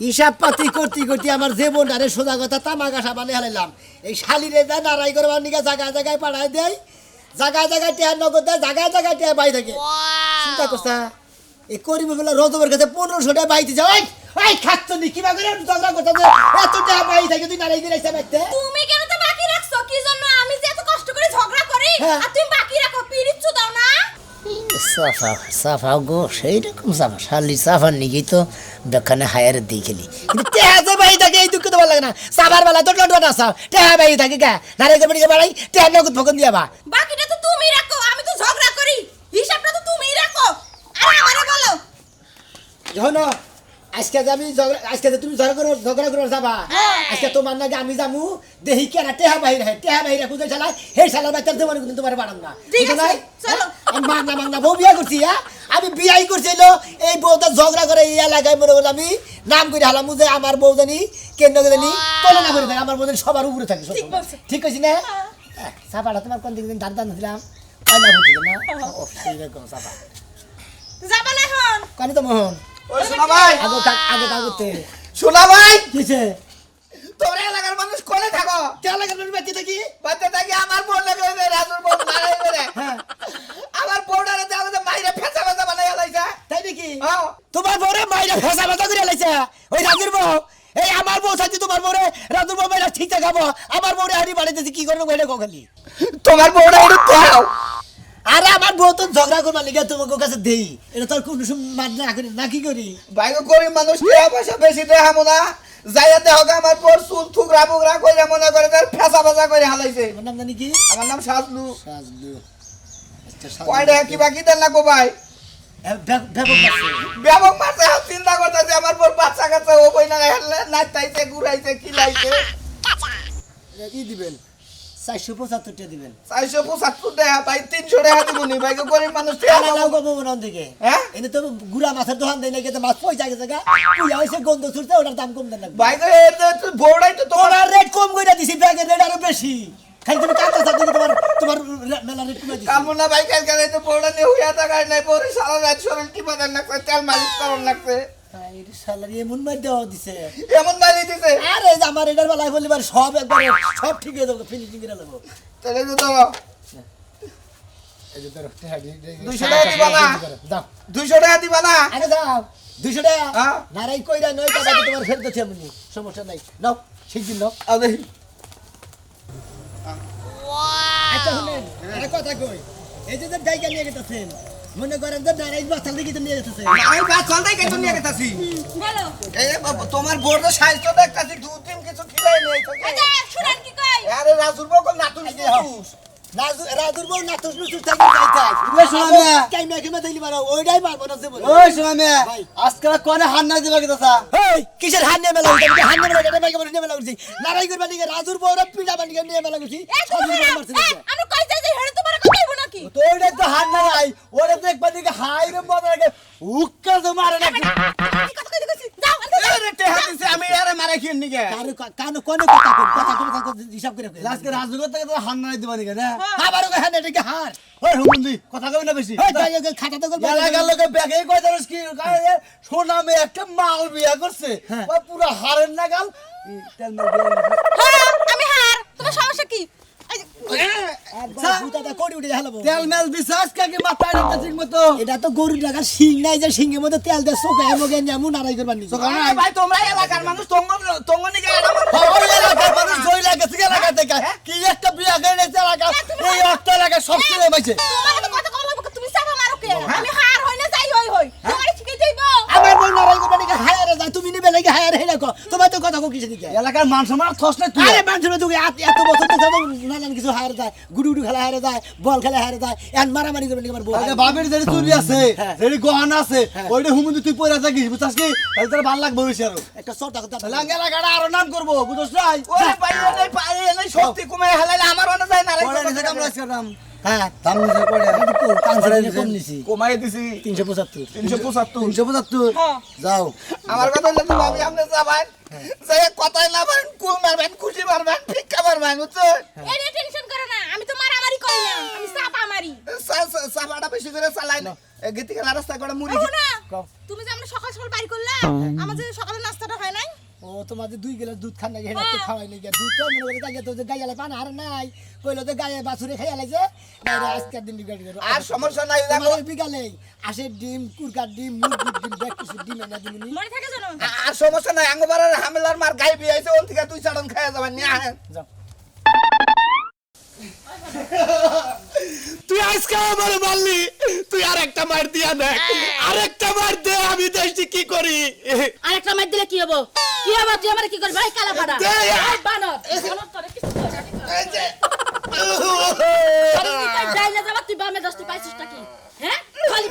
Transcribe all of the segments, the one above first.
হিসাব পাতি করতে করতে আমার জীবনটারে সোজা কথা তামাকাশা বানিয়ে হারাইলাম। এই শালিরে যা নারাই করে নিকে জায়গায় জায়গায় পাঠায় দেয়, জায়গায় জায়গায় টেয়ার নগদ দেয়, জায়গায় জায়গায় টেয়ার বাই থাকে। চিন্তা করছা এই করিম বলে রজবের কাছে 1500 টাকা বাইতে যাও। ওই খাচ্ছ নি কিবা করে ঝগড়া করতে এত টাকা বাই থাকে তুই নারাই করে এসে বাইতে। তুমি কেন তো বাকি রাখছো? কি জন্য আমি যে এত কষ্ট করে ঝগড়া করি হ্যাঁ। আর তুমি বাকি রাখো, পিরিচ্ছু দাও না? সাফা সাফা গো সেই রকম সাফা শালি সাফার নিগেই তো বেখানে হায়ার দিয়ে খেলি কিন্তু টেহা যে বাই থাকে এই দুঃখ তো ভালো লাগে না। সাবার বেলা তো লন্ডন আসা টেহা বাই থাকে কে নারাই করে বাড়াই টেহা নগদ ফকন দিয়াবা। বাকিটা তো তুমি রাখো, আমি তো ঝগড়া করি, হিসাবটা তো তুমিই রাখো। আর আমারে বলো শোনো আজকে যে আমি আজকে যে তুমি ঝগড়া করে যাবা, আজকে তোমার নাকি আমি যামু দেহি কেনা টেহা বাহির হয় টেহা বাহিরে খুঁজে চালাই সেই শালার বাচ্চার দেবো কিন্তু তোমার বাড়াম না। ঠিক বুঝো আছে, নাই? চলো। আমি মাগনা বউ বিয়া করছি। আমি বিয়াই করছিল এই বউটা ঝগড়া করে এই এলাকায় মনে করলাম আমি নাম করে হালাম যে আমার বউ জানি কেন্দ্র জানি তুলনা করে থাকে, আমার বউ জানি সবার উপরে থাকে। ঠিক বলছো। ঠিক আছে না? সাপাটা তোমার কোন দিকে ধান ধান দিলাম কয়না হচ্ছে না ও সেইরকম সাপা যাবা না এখন? কানি তো মোহন ওই শোনা ভাই, আগে কাগতে শোনা ভাই, কিছে তোর এলাকার মানুষ কোনে থাকো? কে লাগার বেঁচে থাকি। বাচ্চা থাকি আমার বোন লাগে রাজুর বোন মারাই করে হ্যাঁ আমার বোনারে আমাদের মাইরে ফেঁচা ফেঁচা বানাই লাইছে। তাই নাকি? হ্যাঁ তোমার বউরে মাইরা ফেসা ফেসা করে লাইছে ওই রাজুর বউ। এই আমার বউ সাথে তোমার বউরে রাজুর বউ মাইরা ঠিক খাবো, আমার বউরে হাড়ি বাড়িতেছি কি করবো এটা কখালি। তোমার বোনা এটা দাও। আরে আমার বউ তো ঝগড়া করবার লিগে তোমাকে কাছে দেই, এটা তোর কোন মার না করি না কি করি। বাইরে গরিব মানুষ টাকা পয়সা বেশি দেখাবো না, যাইয়াতে হোক আমার পর চুল থুকরা বুকরা কইরা মনে করে তার ফেঁচা ফেঁচা করে হালাইছে। আমার নাম জানি কি? আমার নাম সাজলু। সাজলু। আচ্ছা কয়টা কি বাকি দেন না গো ভাই? ব্যাপক মারছে। ব্যাপক মারছে, আমি চিন্তা করতেছি আমার পর বাচ্চা কাচ্চা ও বই না হেললে নাচতাইছে ঘুরাইছে খিলাইছে। ই দিবেন 475 টাকা দিবেন। 475 টাকা ভাই, 300 টাকা দিব নি ভাই, গরিব মানুষ টাকা আরে নাও দাও। গো মন থেকে হ্যাঁ? এনে তো গুড়া মাছের দোকান দেয় না, কিন্তু মাছ পয়সা গেছে গা পুয়া হইছে গন্ধ ছুটতে ওটার দাম কম দেন না ভাই তো এই যে বউড়াই তো তোমার তোমার রেট কম কইরা দিছি, ব্যাগের রেট আরো বেশি। খালি তুমি কাঁচা চাপ দিলে তোমার মেলা রেট কমে দিছি। কামনা ভাই কালকে তো বউড়া নিয়ে হইয়া থাকার নাই, পরে সারা রাত শরীর টিপা দেন লাগছে, তেল মালিশ করার লাগছে, এই শালার এমন মার দেওয়া দিছে। এমন মারি দিছে। আরে এই যে আমার এটার বেলায় বলিবার সব একবার সব ঠিক হয়ে যাবে, ফিনিশিং করে দেবো। তাহলে তো ধরো এই যে ধরো 200 টাকা দিবা না? যাও 200 টাকা দিবা না? আরে যাও 200 টাকা হ্যাঁ? নারাই কইরা নয় টাকা তোমার ফেরত দিচ্ছি আমি, সমস্যা নাই। নাও ঠিক দিন নাও। আরে আচ্ছা শুনেন একটা কথা কই, এই যে জায়গা নিয়ে গেতেছেন মনে করেন যে নারাই বাচ্চা দিকে তো নিয়ে গেতেছে। আমি বাস চলতেই কেন নিয়ে গেতাছি? বলো। এই তোমার বোর্ড সাইজ তো দেখতাছি, দু তিন কিছু খিলাই নেই তো। এই যে শুনেন কি কই? আরে রাজুর বকল নাতুন এই যে নাতুস। রাজুর বউ নাতুস নুতুস থাকি যাইতাই। ওই শোনা মিয়া। কাইমা কিমা দিলি মারো ওইটাই পারবো না জীবনে। ওই শোনা মেয়ে ভাই। আজকাল কোনে হান না দিবা কিতা এই কিসের হান নিয়ে মেলা হইছে? হান নিয়ে মেলা এটা বাইকে নিয়ে মেলা করছি। নারাই করবা দিকে রাজুর বউরা পিড়া বানিয়ে নিয়ে মেলা করছি। এই সাজুর তোমার বউ মারছে দেখে। আমি কই যাই যে হেরে তোমার কথা কইবো নাকি? তো ওইটা তো হান না নাই ওরে তো একবার দিকে হাই রে বড় লাগে উক্কা তো মারে না আমি কথা কইতে কইছি যাও আনতে আরে টেহা দিছে, আমি আরে মারা খেয়ে নিকে। কারো কানো কোনে কথা কই কথা হিসাব করে কই। লাস্টে রাজুগর থেকে তো হান না দিবা নিকে না আবারও কই হান এটা কি হার? ওই হুমন্দি কথা কই না বেশি এই যাই গেল খাতা তো গেল। এলাকার লোকে ব্যাগে কই জানিস কি কারণে সোনা মেয়ে একটা মাল বিয়া করছে হ্যাঁ। ও পুরো হারের নাগাল তেল মেল দিয়ে হ্যাঁ আমি হার, তোমার সমস্যা কি? এই যে একবার বুতাটা কোড়ি উঠে হালাবো। তেল মেল বিশ্বাস কাকে মাথায় না ঠিক মতো এটা তো গরু টাকা শিং নাই যে শিংয়ের মধ্যে তেল দিয়ে চোখে মগে নিয়ে আমু নারাই করবার নি। আরে ভাই তোমরা এলাকার মানুষ তঙ্গ নিকে এটা ওই এলাকার মানুষ জয় লাগে থেকে এলাকা থেকে কি একটা বিয়া করে এলাকা এই একটা এলাকা সব ছেড়ে পাইছে তোমার তো কথা কম লাগবে, তুমি চাপা মারো কে? আমি হার হই না যাই হই তোমার শিখে যাইবো। আমার বউ নারাই করবার নিকে হায়ারে যায়, তুমি নিবে লাগে হায়ারে হেলা কো। তোমার তো কথা কো কিসে দিকে? এলাকার মান সম্মান থস না তুই আরে মানুষ তুমি এত বছর তো যাবো নানান কিছু হায়ারে যায়, গুডু খেলা হায়ারে যায়, বল খেলা হায়ারে যায়, এন মারামারি করবে নাকি আমার বউ? আরে বাবের যেটি চুরি আছে হ্যাঁ। যেটি গহনা আছে ওইটা হুমুন্দি তুই পয়রা থাকিস বুঝছাস কি তাহলে তোর ভালো লাগবে বেশি আরো একটা চটা কথা তাহলে এলাকাটা আরো নাম করবো বুঝছস নাই ওরে ভাই এই পাই এই শক্তি কমে হেলালে আমার অন যায় না রে। পরে নিচে কামড়া আজকাম হ্যাঁ দাম নিচে পড়ে কানসারে কম নিছি কমাই দিছি 375। 375। 375 যাও আমার কথা হলো তো ভাবি আপনি যাবেন, যাই কথাই না পারেন, কুল মারবেন, খুশি মারবেন, ভিক্ষা মারবেন, বুঝছেন? এই নিয়ে টেনশন করো না, আমি তো মারামারি করি না, আমি চাপা মারি। সাবাটা বেশি করে চালাই না, গীতি খেলা রাস্তা করে মুড়ি ওহো না, তুমি যে আমরা সকাল সকাল বাড়ি করলা, আমার যে সকালে নাস্তাটা হয় না তোমাদের 2 গ্লাস দুধ খান না হেডা তো খাওয়াই নাই দুধ তো মনে করে গাইয়া তো যে গাইয়ালে পানা আর নাই কইলো তো গায়ে বাছুরে খাইয়া লাইছে না রে আজকের দিন গাড়ি করো আর সমস্যা নাই দেখো তোমাদের বিকালে আসে ডিম কুরকার ডিম মুরগির ডিম দেখ কিছু ডিম না দিমনি মনে থাকে জানো আর সমস্যা নাই আঙ্গবারের হামলার মার গাই বিয়াইছে ওন থেকে 2 চারণ খাইয়া যাবেন নিয়ে আহেন যাও তুই আজকে আমার মারলি তুই আরেকটা মার দিয়া দেখ আরেকটা মার দে আমি দেখছি কি করি আরেকটা মার দিলে কি হবে তুই আমারে কি করবি ভাই কালা ফাড়া দে। এই বানর তোরে কিছু করে এই যে তুই ডাইলে যাবা তুই বামে দস্তি পাইছিস নাকি হ্যাঁ খালি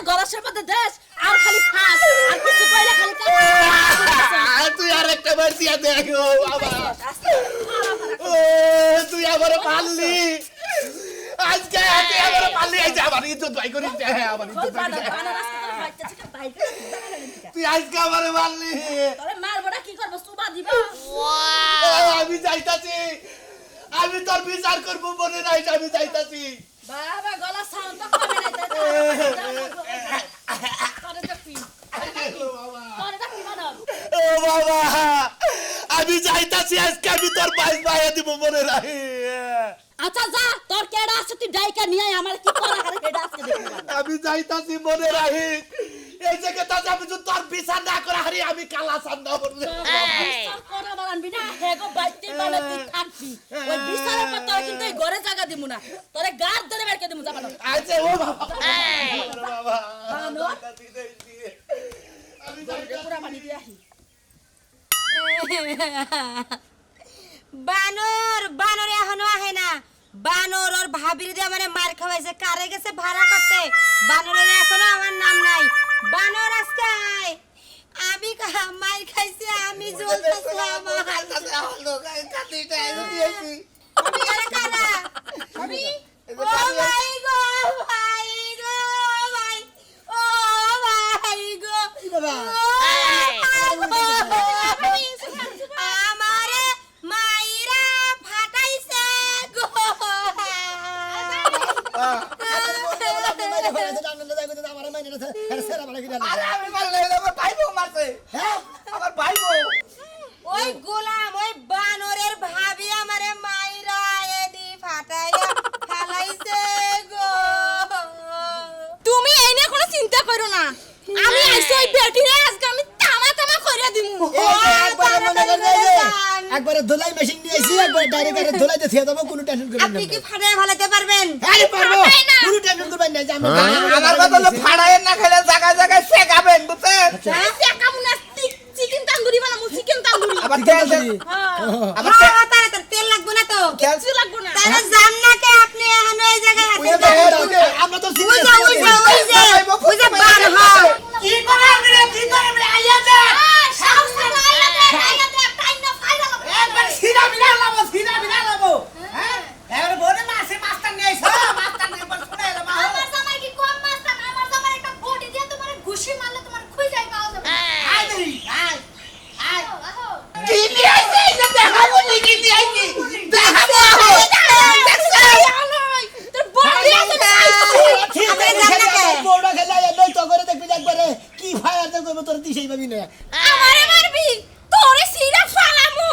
গলার মধ্যে দেশ আর খালি খাস আর কিছু কইলে খালি কাজ তুই আরেকটা মার দিয়া দেখ ও বাবা ও তুই আমার মারলি আজকে তুই আমার মারলি এই যে আমার ইজ্জত ভাই করিস আমার ইজ্জত ভাই করিস। বানর আজকে তোর বাইতে থেকে বাইতে তুই আজকে আমার মারলি তোরে মারবো না কি করব সুবা দিব আমি যাইতাছি আমি তোর বিচার করবো মনে নাই আমি যাইতাছি বাবা গলা সাউন্ড তো কমে নাই তোরে দেখি তোরে দেখি বানর ও বাবা আমি যাইতাছি আজকে আমি তোর বাইশ বাইয়া দিব মনে নাই আচ্ছা যা তোর কেডা আছে তুই ডাইকা নিয়ে আয়, আমার কি করা হারে হেডা আজকে দেখবো আমি যাইতাছি মনে রাহি এই জায়গাটা আমি যদি তোর বিচার না করা হারি আমি কালা চান্দা বলবো বিচার করা বানানবি না হেগো বাইতে বানা তুই থাকবি ওই বিচারের পর তোর কিন্তু এই ঘরে জায়গা দিমু না তোরে গার ধরে বেরকে দিমু যা বানো আচ্ছা ও বাবা বাবা বানো আমি পুরা পানি দিয়ে আহি বানর বানর এখনো আহে না বানর ওর ভাবির দিয়ে মানে মার খাওয়াইছে কারে গেছে ভাড়া করতে বানরের এখনো আমার নাম নাই বানর আজকে আয় আমি মার খাইছি আমি জ্বলতেছি আমার আমি আরে কারা আমি ও ভাই গো ভাই গো ভাই ও ভাই গো আমারে মাইরা ফাটাইছে গো আমি মারলে আমার ভাই বউ মারছে আমার ভাই বউ ওই গোলাম ওই বানরের ভাবি আমারে মাইরা এদি ফাটাইয়া ফালাইছে গো তুমি এই নিয়ে কোনো চিন্তা করো না আমি আইছি ওই বেটিরে আজকে আমি তামা তামা কইরা দিমু একবারে ধুলাই মেশিন নিয়ে এসে একবার ডাইরেক্ট ধুলাই দিয়ে থিয়া দেবো কোনো টেনশন করবেন না আপনি কি ফাটাইয়া ফালাতে পারবেন আরে পারবো কোনো টেনশন করবেন না যে আমি আমার কথা হলো ফাড়ায়ের না খেলে জায়গায় জায়গায় শেখাবেন বুঝছেন কামুনা চিকেন তান্দুরি বানামু চিকেন তান্দুরি আবার তেল আবার তেল তারে তো তেল লাগবে না তো কিছু লাগবো না তারে জান না কে আপনি এখনো এই জায়গায় আছেন আমরা তো ওই যে বান হয় কি করে আমরা আইয়া দে সাহস না আইলা দে টাইম না ফাইলা একবার সিরা বিনা লাবো হ্যাঁ এবারে বনে মাছে মাছটা নিয়ে আইছো মাছটা নিয়ে পর শুনে এলো মা আমার জামাই কি কম মাস্টার না আমার জামাই একটা বডি দিয়ে তোমার ঘুষি মারলে তোমার খুই যাই পাওয়া যাবে আয় দেই আয় আহো কি নিয়ে আইছে এটা দেখাবো নি কি নিয়ে আইছি দেখাবো তোর বডি আছে ঠিক আছে বড় খেলা নই তো করে দেখবি একবারে কি ফায়ার দেব তোর দিছেই পাবি না আমারে মারবি তোরে সিরা ফালামু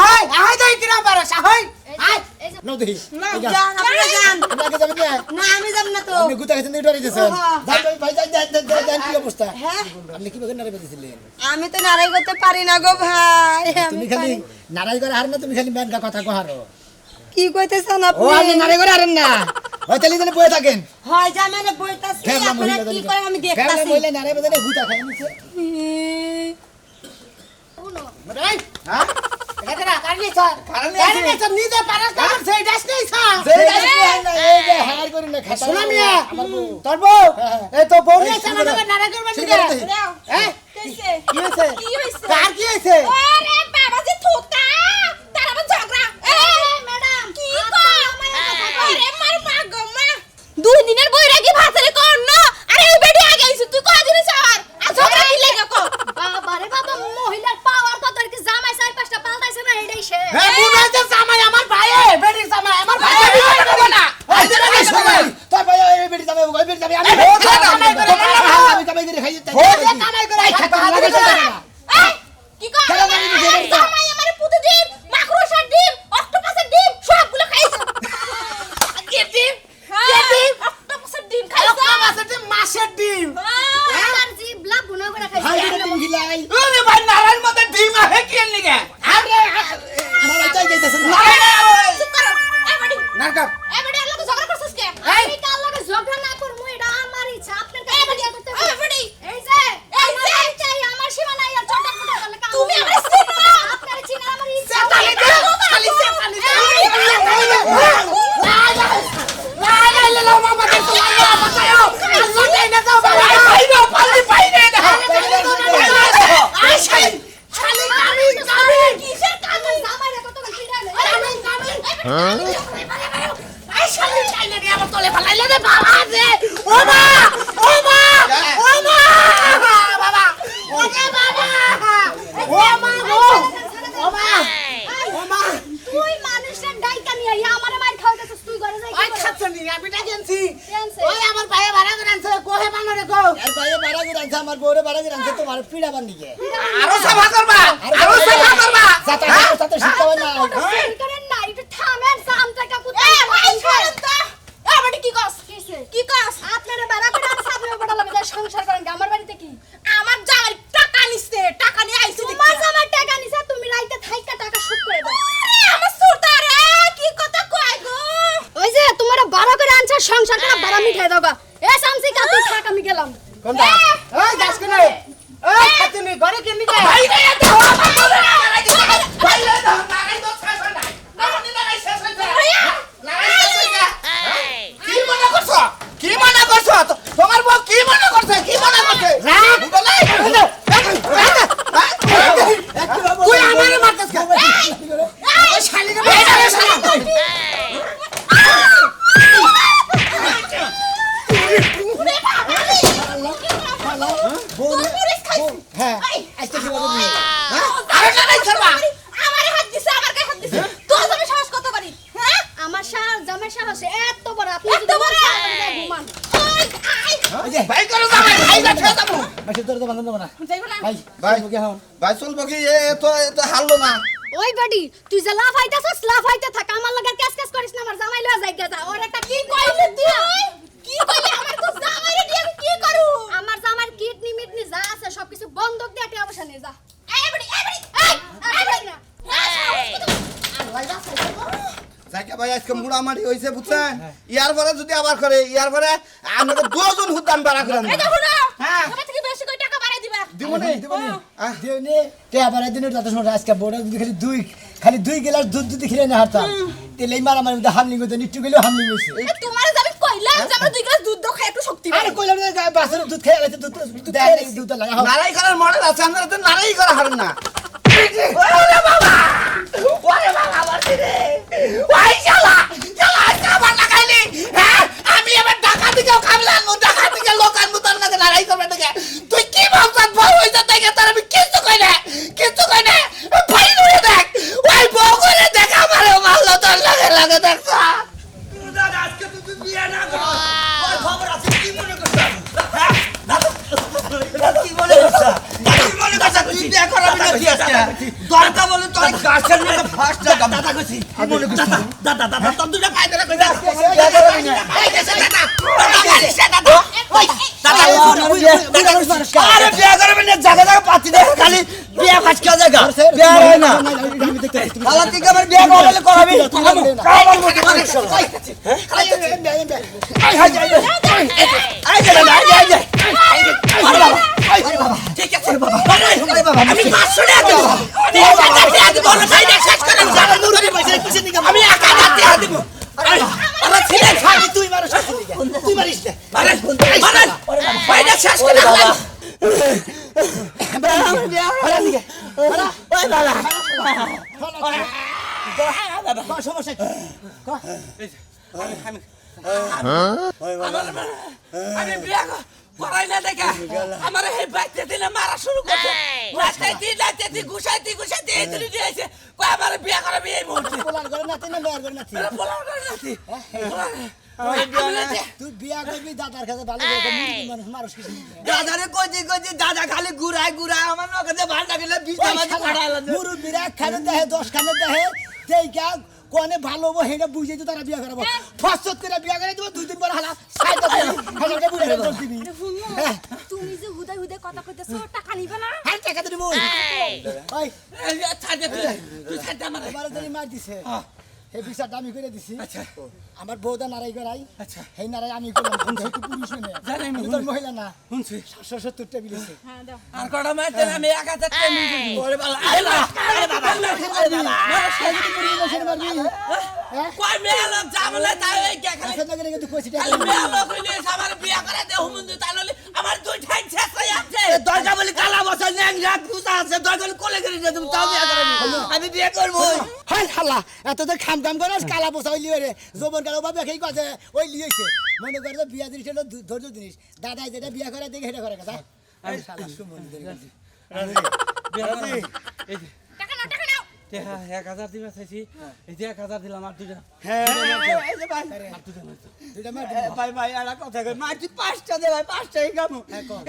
আয় দেই কিরা পারছ আয় আয় নাও দেই না জান আপনি জান লাগে যাবেন না না আমি যাব না তো আপনি গুতা খেতে ডরে দিয়েছেন যাই ভাই যাই কি অবস্থা হ্যাঁ আপনি কি বলেন নারে দিছিলেন আমি তো নারাই করতে পারি না গো ভাই তুমি খালি নারাই করে হার না তুমি খালি মেনকা কথা কহারো কি কইতেছেন ও আপনি আপনি নারাই করে হারেন না ওই তাহলে জানে বয়ে থাকেন হয় জামানে বইতাছি ফেরলা আপনি মহিলা কি করে আমি দেখতাছি মহিলা নারাই বদলে গুতা খাই নিছে ভাই হ্যাঁ এটা কাটলি স্যার কারণে কাটলি স্যার নিজে পারাস না সেই ডাস নেই স্যার এই যে হার করি না খাতা শোনা মিয়া আমার বউ তোর বউ এই তো বউ নিয়ে সামনে নারাই করবেন না হ্যাঁ কইছে কি হইছে কি হইছে কার কি হইছে আরে বাবা যে থুতা তার আবার ঝগড়া ম্যাডাম কি কো আরে মার মা গো মা 2 দিনের বইরাগি ভাতরে কোন না আরে এই বেডি আগে আইছ তুই কয় দিন আর ঝগড়া কি লাগা কো বাবা রে বাবা মহিলার পাওয়ার কত আর কি জামাই 4-5টা পাল্টাইছে না এটাই সে হ্যাঁ বুনাইতে জামাই আমার ভাই বেটি জামাই আমার ভাই দেবো না এই যে না সময় তোর ভাই এই বেটি জামাই ওই বেটি জামাই আমি কামাই করে আমি কামাই করে খাই কামাই করে খাই লাগে এই কি কয় আমার পিড়াবার নিকে আরো সাফা করবা আরো সাফা করবা যাতে যাতে শিখতে হয় না করেন না একটু থামেন সামটা কাকু এ ভাই ছাড়েন তো এ বাড়ি কি কস কি কস আপনারা বাড়া করে আর সামনে বড় লাগে সংসার করেন আমার বাড়িতে কি আমার জামাই টাকা নিছে টাকা নিয়ে আইছি তোমার জামাই টাকা নিছে তুমি রাইতে থাইকা টাকা শোধ করে দাও আমার সুরতা রে কি কথা কই গো ওই যে তোমার বাড়া করে আনছে সংসার করে বাড়া মিঠাই দাও গা এ সামসি কাকু থাক আমি গেলাম কোনটা এই গাছ কোনে এই খাতুনি ঘরে কেমনি যায় ভাই রে এত ভাই রে লাগাই তো শেষ হয় নাই নানি লাগাই শেষ হইছে লাগাই শেষ হইছে কি মনে করছো তোমার বউ কি মনে করছে তুই আমারে মারতেছ কেন ওই শালিরে মারতে শালা হ্যাঁ আজকে কি বলবি আরে লাগাই করবা আমারে হাত দিছে আমার গায়ে হাত দিছে তোর জামাই সাহস কত পারি হ্যাঁ আমার জামাই সাহস এত বড় আপনি যদি ঘুমান এই যে ভাই করো যাবে ভাই যা ছেড়ে দাও মাসে তোর তো বান্ধব না যাইবো না ভাই ভাই। মুখে হন ভাই চলবো কি এ তো হারলো না ওই বেডি তুই যে লাফাইতে থাক আমার লাগা ক্যাস করিস না আমার জামাই লয়া যাইগা যা ওর একটা কি কইলি তুই কি কইলি আমার তো জামাইরে দিয়ে আমি কি করু আমার জামাইর কিডনি মিডনি যা আছে সবকিছু বন্ধক দিয়ে টাকা পয়সা নিয়ে যা এই বেডি না যাকে ভাই আজকে মুড়ামারি হইছে বুঝছেন ইয়ার পরে যদি আবার করে ইয়ার পরে আমাকে দুজন হুদান বাড়া করে এই যে হুনো হ্যাঁ। আমার থেকে বেশি কই টাকা বাড়াই দিবা দিবনি দিওনি তে আবার দিনের যত সময় আজকে বড় যদি খালি দুই গ্লাস দুধ যদি খেলে না হারতাম তেলেই মারামারি মধ্যে হামলিং হতো নিট্টু গেলেও হামলিং হয়েছে তোমারে যাবে কইলাম যে আমরা 2 গ্লাস দুধ দাও খাই একটু শক্তি আরে কইলাম না বাসের দুধ খেয়ে গেছে দুধ দেয় দুধ লাগা নারাই করার মডেল আছে আপনারা তো নারাই করা হারেন না ওরে বাবা আমার দিরে ওই শালা আজকে আবার লাগাইলি হ্যাঁ আমি এবার টাকা দিকেও খাবলাম টাকা দিকে লোক আনবো তার লাগে লড়াই করবে নাকি তুই কি ভাবছস বউ হইছে তাকে তার আমি কিছু কই না ভাই নুরে দেখ ওই বউ করে দেখ আমারে মারলো তোর লাগে দেখছ দাদা আজকে তুই বিয়ে না কর ওই খবর আছে কি মনে করছ হ্যাঁ কি মনে করছ তুই বিয়ে করাবি না কি আজকে দরকার বলে তোর গাছের মধ্যে ফাস্ট লাগাম দাদা কইছি দাদা তোর দুটা পাই ধরে কই বিয়ে করাবি না এই গেছে দাদা দাদা ওই দাদা আরে বিয়ে করবেন না জায়গা পাচ্ছি না খালি বিয়ে ফাঁসকা জায়গা বিয়ে হয় না আলা তুই আমার বিয়ে করলে করাবি ঠিক আছে বাবা আমি 500 টাকা দেব আমি 1000 টাকা দেব আরে ছেলে খালি তুই মারছ তুই মারিস না আরে ভাইটা শেষ করে বাবা সমস্যা আমি বিয়া করাই না দেখা আমার এই বাইতে দিলে মারা শুরু করছে রাস্তায় ঘুষাইতে এই তুলি দিয়েছে কই আমার বিয়া করাবি এই মুহূর্তে পোলার করে নাতি না মেয়ের করে নাতি বলার করে নাতি তুই বিয়া করবি দাদার কাছে ভালো করে মুরগি মানুষ মানুষ কিছু দাদারে কইছি দাদা খালি ঘুরায় আমার নগদে ভাড়া লাগিলে 20 টাকা কাটাইলা মুরব্বিরা খানে দেহে 10 খানে দেহে যেই কা কোনে ভালো হবো হেটা বুঝে তো তারা বিয়া করাবো ফসত করে বিয়া করে দেবো 2 দিন পর হালা সাইটা হালাটা বুঝে দোষ দিবি তুমি যে হুদাই কথা কইতেছো টাকা নিবা না আর টাকা দিবি ওই ছাড় তুই ছাড় আমার এবারে যদি মার দিছে এই বিচারটা আমি করে দিছি আচ্ছা আমার বউদা নারাই করাই আচ্ছা এই নারাই আমি করলাম কোন থেকে পুলিশ না জানি আমি তোর মহিলা না শুনছি 770 টা বিলেছে হ্যাঁ দাও আর কটা মারতে আমি 1000 টাকা নিয়ে ওরে বাবা আরে বাবা কই মেয়ে লোক জামলে তাই এই কে খালি আচ্ছা লাগে কিন্তু কইছি খালি মেয়ে লোক হইলে আমার বিয়া করে দে হুমুন্দু তাইলে আমার দুই ঠাই শেষ হয়ে যাচ্ছে দরজা বলি কালা বছর ন্যাং রাত গুছা আছে দরজা কোলে করে দে তুমি তাও বিয়ে করবি আমি বিয়ে করব হাই হাল্লা এত তো খাম করস কালা বসা হইলি রে জবন কালো বাবা খেই কাজে ওই লিয়েছে মনে করে তো বিয়া জিনিস হলো ধৈর্য জিনিস দাদা যেটা বিয়া করে দেখে হেটা করে কথা এই শালা সুমন টাকা নাও 1000 দিবা চাইছি এই যে 1000 দিলাম আর দুইটা হ্যাঁ এই যে ভাই দুইটা মার ভাই ভাই আর কথা কই মাটি 5টা দে ভাই 5টাই কামু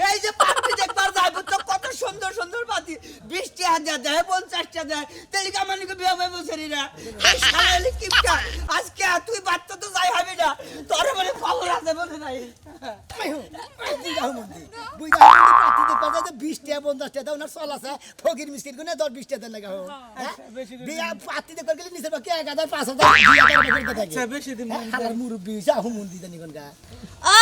এই যে পাপড়ি দেখবার যাইব তো কত সুন্দর সুন্দর বাতি 20,000 দেয় 50টা দেয় তাহলে কি আমার নাকি বিয়ে হবে বুঝলি না এই শালালে কিপটা আজকে তুই বাচ্চা তো যাই হবে না তোর বলে খবর আছে বলে নাই ফকির মিষ্টির গুনে 10-20 টাকা লাগা হোক বিয়া পাতি দেখে গেলে নিচে বাকি 1,000 5,000 বেশি দিন হালার মুরব্বি হইছে আহু মন্দি জানি কোনটা ও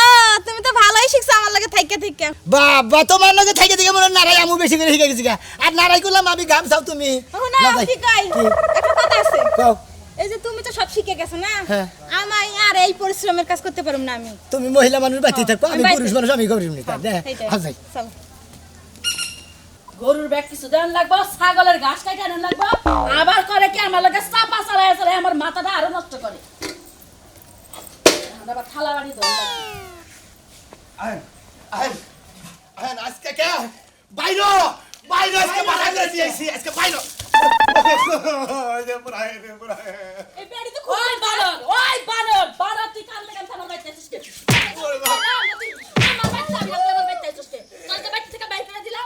তুমি তো ভালোই শিখছো আমার লাগে থাইকা থাইকা বাবা তোমার লগে থেকে থেকে মনে নারাই আমু বেশি করে শিখে গেছি গা আর নারাই করলাম আমি গাম চাও তুমি না কি কই একটা কথা আছে কও এই যে তুমি তো সব শিখে গেছো না হ্যাঁ। আমায় আর এই পরিশ্রমের কাজ করতে পারুম না আমি তুমি মহিলা মানুষ বাতি থাকো আমি আমি পুরুষ মানুষ আমি করিম নি তাই সেইটাই। হ্যাঁ যাই চলো গরুর ব্যাগ কিছু দেন লাগবো ছাগলের ঘাস কাটে আনেন লাগবো আবার করে কি আমার লগে চাপা চালায় চালায় আমার মাথাটা আরো নষ্ট করে আবার থালা বাড়ি ধরে আহেন আজকে কে বাইরো বাইরো আজকে বাধা করে দিয়েছি আজকে বাইরো এই বেড়ি তো ওই বানর বানর তুই কান লাগান আমার বাইতে আসিস কে আমার বাইতে আমি আমার বাইতে আসিস কে তোর বাইতে থেকে বাইরে করে দিলাম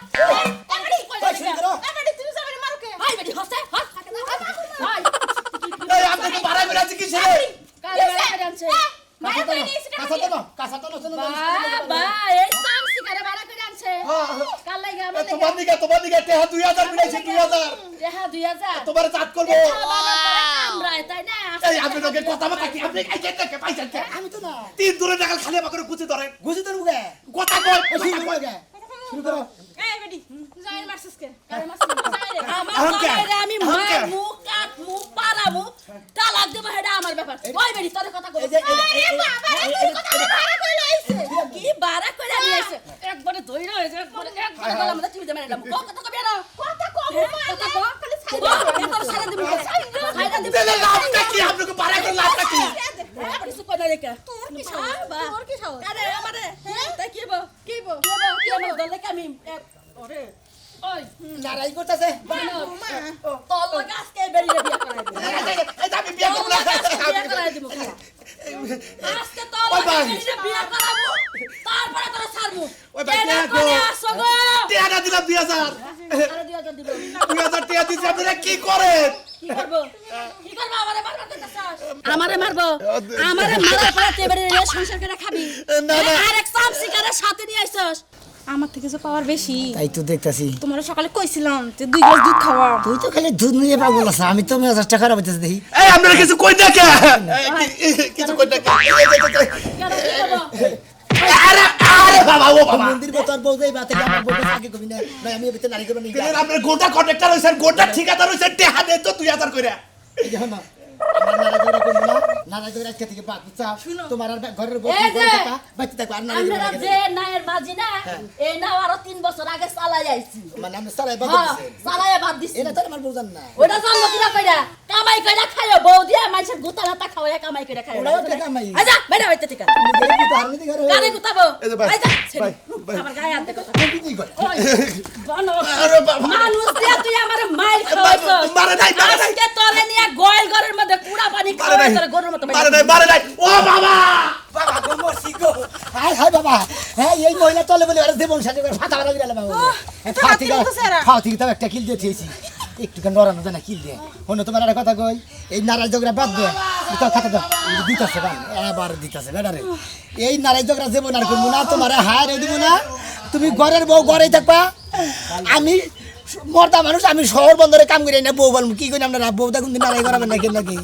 এবারে কই দিলা এবারে তুমি যাবে মারো কে হাই বেড়ি হসে হস হাই এই আপনি তো বাড়াই করে আছি কি ছেলে কালে বাড়ি আনছে কাঁচা তো বাবা এই সামসি করে বাড়া করে আনছে কাল লাগা আমার তোমার দিকে টেহা 2000 মিলাইছে 2000 রেহা 2000 তোমার চাট করবো আমরাই তাই না এই আপনি লোকে কথা বলা কি আপনি এই যে দেখে পাইছেন কে আমি তো না তিন দূরে দেখা খালি আমাকে গুছি ধরে গুছি তো মুগে কথা কই শুরু করো গে শুরু করো এই বেডি যাই মারছিস কে কারে মারছিস যাই রে আমার আহমকে, ঘরে আমি আহমকে। মারমু কাটমু পারামু তালাক দেব হেডা আমার ব্যাপার ওই বেরি তোর কথা কই কি বাড়া কইরা দিয়েছে একবারে ধইরা হইছে একবারে গলা মধ্যে টিপে মারলাম কথা কবি না কথা কম কথা কম খালি ছাইরা তোর সারা দিব ছাইরা দিব আপনি কি আপনাকে বাড়াই করে লাভ নাকি কিছু কই না রেখা তোর কি সাহস আরে আমারে তাই কি বো কি আমার দলে আমি ওরে ওই নারাই করতেছে তোর লগে আজকে বেরিয়ে বিয়া করাই দিব এই আমি বিয়ে করব না বিয়া করাই দিব আজকে তোর লগে বেরিয়ে বিয়া করাবো তারপরে তোর ছাড়বো ওই ভাই, কেনা কে করে গো? আসো গো টেহাটা দিলাম 2000 আরে 2000 দিব 2000 টেহা দিছি আপনারা কি করেন কি করবো আমারে মারবো আমারে মারবো আমারে মারার পরে তুই এবারে রে সংসার করে খাবি না, না। আরেক সাম শিকারের সাথে নিয়ে আইছস আমার থেকে যে পাওয়ার বেশি তাই তো দেখতাছি তোমার সকালে কইছিলাম যে 2 গ্লাস দুধ খাওয়া তুই তো খালি দুধ নিয়ে পাগল আছে আমি তো মেজাজ টাকা খারাপ হইতেছে দেখি এই আপনারা কিছু কই দেখে কিছু কই দেখে কেন কি করবো আরে আরে বাবা ও বাবা মন্দির কত আর বউদাই বাতে আমার বউকে আগে কবি না ভাই আমি ভিতরে নারী করব না আপনার গোটা কন্ট্রাক্টর হইছেন গোটা ঠিকাদার হইছেন টেহা দে তো 2000 কইরা এই দেখো না আমার নারাজরা করব না নারাজরা আজকে থেকে বাদ বুঝছা তোমার আর ঘরের বউ এই যে, টাকা বাচ্চা থাকো আর নারী আমরা যে নায়ের মাঝি না এই নাও আরো 3 বছর আগে চালাই আইছি মানে আমি সারাই বাদ হ্যাঁ দিছে চালাই বাদ দিছি এটা তো আমার বউ জান না ওটা জানলো কিরা কইরা কামাই কইরা খাইও বউ দিয়া মানুষের গুতা লাতা খাওয়া কামাই কইরা খাইও ওটাও তো কামাই। আচ্ছা বাইরে হইতে ঠিক আছে দেখি তো হারনি ঘরে কানে গুতাবো এই যে ভাই, আচ্ছা ভাই, আমার গায়ে আনতে কথা কি করে ওই বানর আরে বাবা। মানুষ দিয়া তুই আমারে মাইর খাওয়াছস মারে নাই, মারে নাই। আজকে তোরে নিয়ে গোয়াল ঘরের মধ্যে কুড়া পানি মারে খাওয়াই নাই তোরে গরুর মতো মারে নাই ও বাবা বাবা গো মরছি গো হাই হাই বাবা হ্যাঁ এই মহিলা তলে বলে আর দেবন সাথে করে ফাটা মারা গেল বাবা ফাতি তো একটা কিল দিয়ে দিয়েছি একটু কেন নরানো জানা কিল দিয়ে হনো তোমার একটা কথা কই এই নারাজ জগরা বাদ দে তো খাতা দাও দিতাছে ভাই এবার দিতাছে বেডারে এই নারাজ জগরা দেবন আর করব না তোমারে হায় দিব না তুমি ঘরের বউ ঘরেই থাকবা আমি মর্দা মানুষ আমি শহর বন্দরে কাম করি না বউ বলবো কি করি আপনারা বউটা কোনদিন নারাই করাবেন নাকি নাকি